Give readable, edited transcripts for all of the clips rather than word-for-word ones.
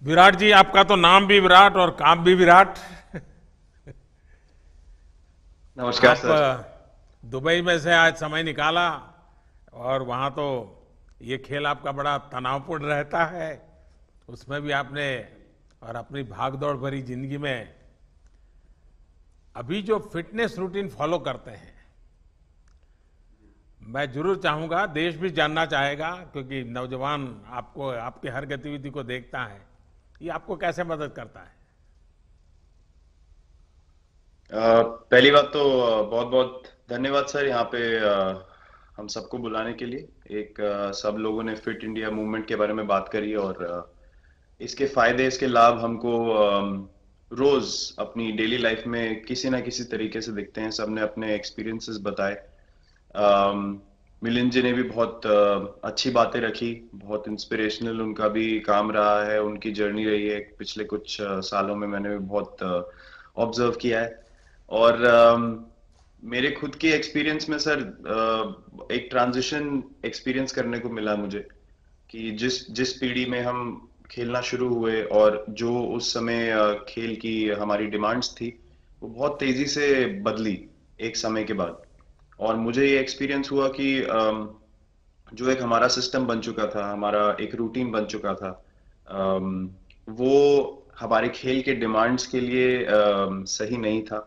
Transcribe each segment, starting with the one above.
विराट जी, आपका तो नाम भी विराट और काम भी विराट। नमस्कार आप सर। दुबई में से आज समय निकाला और वहाँ तो ये खेल आपका बड़ा तनावपूर्ण रहता है। उसमें भी आपने और अपनी भागदौड़ भरी जिंदगी में अभी जो फिटनेस रूटीन फॉलो करते हैं, मैं जरूर चाहूंगा, देश भी जानना चाहेगा, क्योंकि नौजवान आपको आपकी हर गतिविधि को देखता है, ये आपको कैसे मदद करता है। पहली बात तो बहुत बहुत धन्यवाद सर यहाँ पे हम सबको बुलाने के लिए। सब लोगों ने फिट इंडिया मूवमेंट के बारे में बात करी और इसके फायदे इसके लाभ हमको रोज अपनी डेली लाइफ में किसी ना किसी तरीके से दिखते हैं। सबने अपने एक्सपीरियंसेस बताए। मिलिंद जी ने भी बहुत अच्छी बातें रखी। बहुत इंस्पिरेशनल उनका भी काम रहा है, उनकी जर्नी रही है पिछले कुछ सालों में। मैंने भी बहुत ऑब्जर्व किया है। और मेरे खुद के एक्सपीरियंस में सर एक ट्रांजिशन एक्सपीरियंस करने को मिला मुझे कि जिस जिस पीढ़ी में हम खेलना शुरू हुए और जो उस समय खेल की हमारी डिमांड्स थी, वो बहुत तेजी से बदली एक समय के बाद। और मुझे ये एक्सपीरियंस हुआ कि जो एक हमारा सिस्टम बन चुका था, हमारा एक रूटीन बन चुका था, वो हमारे खेल के डिमांड्स के लिए सही नहीं था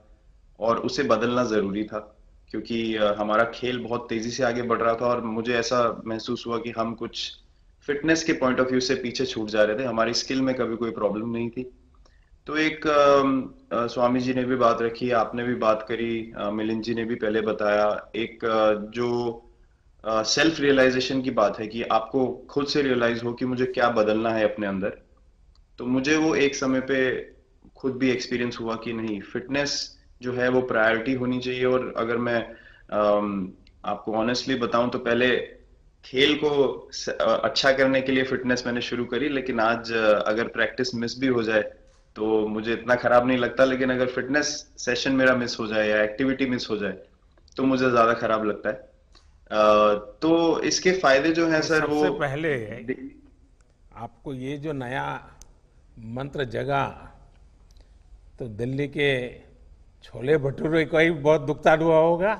और उसे बदलना जरूरी था। क्योंकि हमारा खेल बहुत तेजी से आगे बढ़ रहा था और मुझे ऐसा महसूस हुआ कि हम कुछ फिटनेस के पॉइंट ऑफ व्यू से पीछे छूट जा रहे थे। हमारी स्किल में कभी कोई प्रॉब्लम नहीं थी। तो एक स्वामी जी ने भी बात रखी, आपने भी बात करी, मिलिंद जी ने भी पहले बताया। एक जो सेल्फ रियलाइजेशन की बात है कि आपको खुद से रियलाइज हो कि मुझे क्या बदलना है अपने अंदर। तो मुझे वो एक समय पे खुद भी एक्सपीरियंस हुआ कि नहीं, फिटनेस जो है वो प्रायोरिटी होनी चाहिए। और अगर मैं आपको ऑनेस्टली बताऊं तो पहले खेल को अच्छा करने के लिए फिटनेस मैंने शुरू करी, लेकिन आज अगर प्रैक्टिस मिस भी हो जाए तो मुझे इतना खराब नहीं लगता। लेकिन अगर फिटनेस सेशन मेरा मिस हो जाए या एक्टिविटी मिस हो जाए तो मुझे ज्यादा खराब लगता है। तो इसके फायदे जो हैं तो सर वो सबसे पहले आपको ये जो नया मंत्र जगा, तो दिल्ली के छोले भटूरे का ही बहुत दुखता हुआ होगा।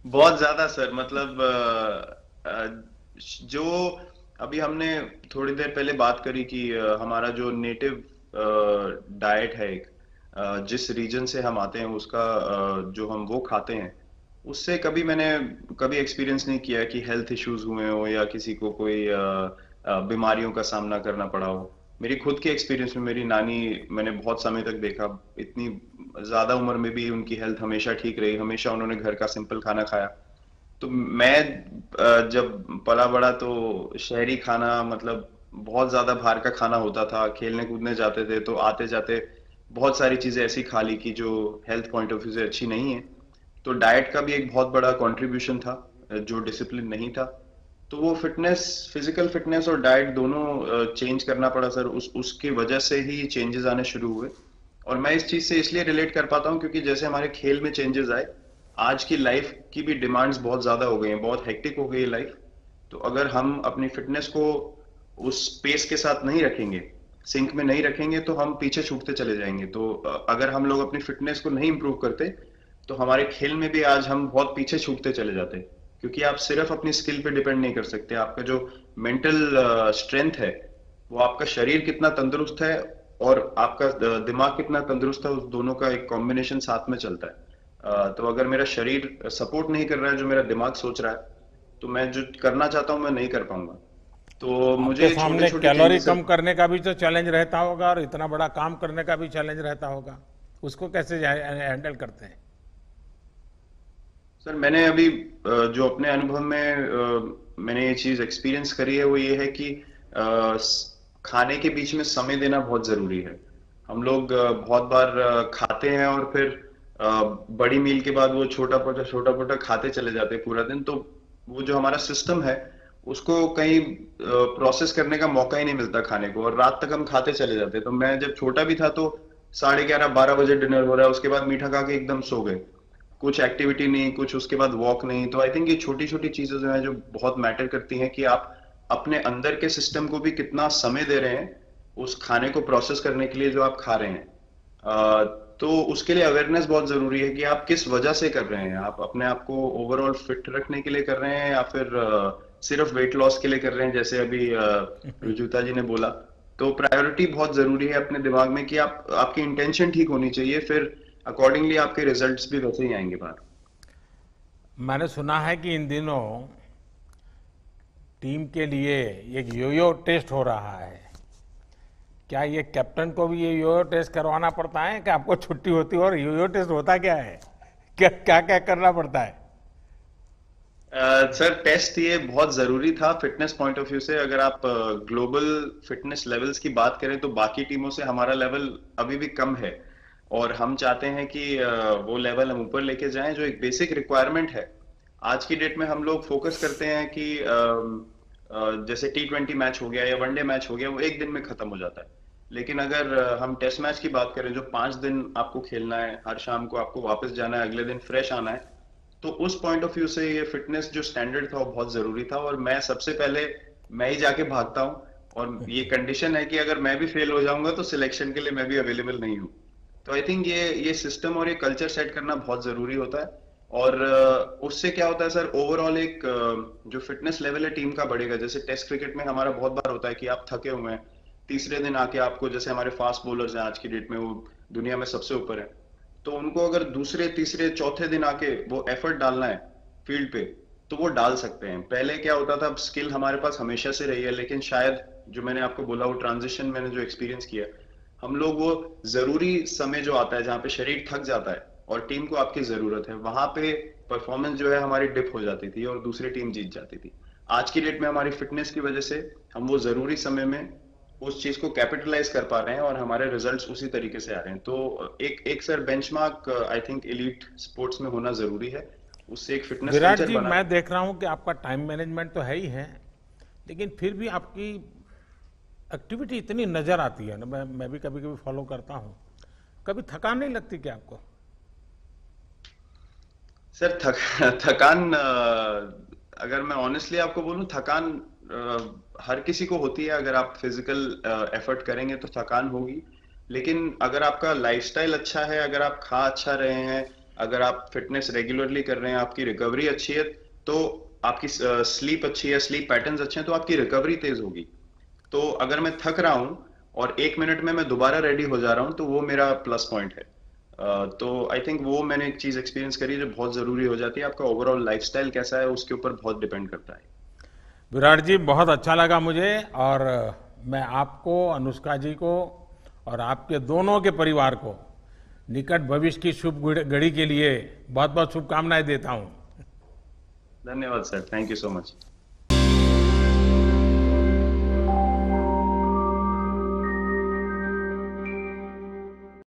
बहुत ज्यादा सर। मतलब जो अभी हमने थोड़ी देर पहले बात करी कि हमारा जो नेटिव डाइट है, एक जिस रीजन से हम आते हैं उसका जो हम वो खाते हैं, उससे मैंने कभी एक्सपीरियंस नहीं किया कि हेल्थ इश्यूज हुए हो या किसी को कोई बीमारियों का सामना करना पड़ा हो। मेरी खुद के एक्सपीरियंस में मेरी नानी, मैंने बहुत समय तक देखा, इतनी ज्यादा उम्र में भी उनकी हेल्थ हमेशा ठीक रही। हमेशा उन्होंने घर का सिंपल खाना खाया। तो मैं जब पला बड़ा तो शहरी खाना, मतलब बहुत ज्यादा बाहर का खाना होता था। खेलने कूदने जाते थे तो आते जाते बहुत सारी चीजें ऐसी खा ली कि जो हेल्थ पॉइंट ऑफ व्यू से अच्छी नहीं है। तो डाइट का भी एक बहुत बड़ा कंट्रीब्यूशन था, जो डिसिप्लिन नहीं था। तो वो फिटनेस, फिजिकल फिटनेस और डाइट दोनों चेंज करना पड़ा सर। उसकी वजह से ही चेंजेस आने शुरू हुए। और मैं इस चीज से इसलिए रिलेट कर पाता हूँ क्योंकि जैसे हमारे खेल में चेंजेस आए, आज की लाइफ की भी डिमांड्स बहुत ज्यादा हो गई हैं, बहुत हेक्टिक हो गई है लाइफ। तो अगर हम अपनी फिटनेस को उस पेस के साथ नहीं रखेंगे, सिंक में नहीं रखेंगे, तो हम पीछे छूटते चले जाएंगे। तो अगर हम लोग अपनी फिटनेस को नहीं इंप्रूव करते तो हमारे खेल में भी आज हम बहुत पीछे छूटते चले जाते हैं। क्योंकि आप सिर्फ अपनी स्किल पे डिपेंड नहीं कर सकते। आपका जो मेंटल स्ट्रेंथ है, वो आपका शरीर कितना तंदुरुस्त है और आपका दिमाग कितना तंदुरुस्त है, उस दोनों का एक कॉम्बिनेशन साथ में चलता है। तो अगर मेरा शरीर सपोर्ट नहीं कर रहा है जो मेरा दिमाग सोच रहा है, तो मैं जो करना चाहता हूँ मैं नहीं कर पाऊंगा। तो आपके मुझे छोटे सामने छोटे कैलोरी चेंजेस। कम करने का भी तो चैलेंज रहता होगा और इतना बड़ा काम करने का भी चैलेंज रहता होगा। उसको कैसे हैंडल करते हैं। सर मैंने अभी जो अपने अनुभव में मैंने ये चीज एक्सपीरियंस करी है वो ये है कि खाने के बीच में समय देना बहुत जरूरी है। हम लोग बहुत बार खाते हैं और फिर बड़ी मील के बाद वो छोटा छोटा खाते चले जाते हैं पूरा दिन। तो वो जो हमारा सिस्टम है, उसको कहीं प्रोसेस करने का मौका ही नहीं मिलता खाने को, और रात तक हम खाते चले जाते हैं। तो मैं जब छोटा भी था तो 11:30 12 बजे डिनर हो रहा है, उसके बाद मीठा खा के एकदम सो गए। कुछ एक्टिविटी नहीं, कुछ उसके बाद वॉक नहीं। तो आई थिंक ये छोटी छोटी चीजें जो है जो बहुत मैटर करती हैं कि आप अपने अंदर के सिस्टम को भी कितना समय दे रहे हैं उस खाने को प्रोसेस करने के लिए जो आप खा रहे हैं। तो उसके लिए अवेयरनेस बहुत जरूरी है कि आप किस वजह से कर रहे हैं। आप अपने आप को ओवरऑल फिट रखने के लिए कर रहे हैं या फिर सिर्फ वेट लॉस के लिए कर रहे हैं, जैसे अभी रुजुता जी ने बोला। तो प्रायोरिटी बहुत जरूरी है अपने दिमाग में कि आप आपकी इंटेंशन ठीक होनी चाहिए, फिर अकॉर्डिंगली आपके रिजल्ट्स भी वैसे ही आएंगे बाहर। मैंने सुना है कि इन दिनों टीम के लिए एक योयो टेस्ट हो रहा है। क्या ये कैप्टन को भी ये योयो टेस्ट करवाना पड़ता है कि आपको छुट्टी होती है? और योयो टेस्ट होता क्या है, क्या क्या क्या करना पड़ता है? सर टेस्ट ये बहुत जरूरी था फिटनेस पॉइंट ऑफ व्यू से। अगर आप ग्लोबल फिटनेस लेवल्स की बात करें तो बाकी टीमों से हमारा लेवल अभी भी कम है, और हम चाहते हैं कि वो लेवल हम ऊपर लेके जाएं, जो एक बेसिक रिक्वायरमेंट है। आज की डेट में हम लोग फोकस करते हैं कि जैसे T20 मैच हो गया या वनडे मैच हो गया, वो एक दिन में खत्म हो जाता है। लेकिन अगर हम टेस्ट मैच की बात करें जो 5 दिन आपको खेलना है, हर शाम को आपको वापस जाना है, अगले दिन फ्रेश आना है, तो उस पॉइंट ऑफ व्यू से ये फिटनेस जो स्टैंडर्ड था वो बहुत जरूरी था। और मैं सबसे पहले मैं ही जाके भागता हूँ, और ये कंडीशन है कि अगर मैं भी फेल हो जाऊंगा तो सिलेक्शन के लिए मैं भी अवेलेबल नहीं हूँ। तो आई थिंक ये सिस्टम और ये कल्चर सेट करना बहुत जरूरी होता है। और उससे क्या होता है सर, ओवरऑल एक जो फिटनेस लेवल है टीम का बढ़ेगा। जैसे टेस्ट क्रिकेट में हमारा बहुत बार होता है कि आप थके हुए हैं, तीसरे दिन आके आपको, जैसे हमारे फास्ट बॉलर्स हैं आज की डेट में, वो दुनिया में सबसे ऊपर है, तो उनको अगर दूसरे तीसरे चौथे दिन आके वो एफर्ट डालना है फील्ड पे, तो वो डाल सकते हैं। पहले क्या होता था, स्किल हमारे पास हमेशा से रही है, लेकिन शायद जो मैंने आपको बोला वो ट्रांजिशन मैंने जो एक्सपीरियंस किया, हम लोग वो जरूरी समय जो आता है जहाँ पे शरीर थक जाता है और टीम को आपकी जरूरत है, वहां पे परफॉर्मेंस जो है हमारी डिप हो जाती थी और दूसरी टीम जीत जाती थी। आज की डेट में हमारी फिटनेस की वजह से हम वो जरूरी समय में उस चीज को कैपिटलाइज कर पा रहे हैं और हमारे रिजल्ट्स उसी तरीके से आ रहे हैं। तो एक एक sir benchmark I think elite sports में होना जरूरी है, उससे एक फिटनेस विराट कल्चर जी, बना। मैं देख रहा हूं कि आपका टाइम मैनेजमेंट तो है ही है, लेकिन फिर भी आपकी एक्टिविटी इतनी नजर आती है ना, मैं भी कभी कभी फॉलो करता हूं। कभी थकान नहीं लगती क्या आपको? सर थकान अगर मैं ऑनेस्टली आपको बोलूं, थकान हर किसी को होती है। अगर आप फिजिकल एफर्ट करेंगे तो थकान होगी, लेकिन अगर आपका लाइफस्टाइल अच्छा है, अगर आप खा अच्छा रहे हैं, अगर आप फिटनेस रेगुलरली कर रहे हैं, आपकी रिकवरी अच्छी है, तो आपकी स्लीप अच्छी है, स्लीप पैटर्न्स अच्छे हैं, तो आपकी रिकवरी तेज होगी। तो अगर मैं थक रहा हूं और 1 मिनट में मैं दोबारा रेडी हो जा रहा हूं, तो वो मेरा प्लस पॉइंट है। तो आई थिंक वो मैंने एक चीज एक्सपीरियंस करी जो बहुत जरूरी हो जाती है। आपका ओवरऑल लाइफस्टाइल कैसा है उसके ऊपर बहुत डिपेंड करता है। विराट जी, बहुत अच्छा लगा मुझे। और मैं आपको, अनुष्का जी को और आपके दोनों के परिवार को निकट भविष्य की शुभ घड़ी के लिए बहुत बहुत शुभकामनाएं देता हूं। धन्यवाद sir, thank you so much.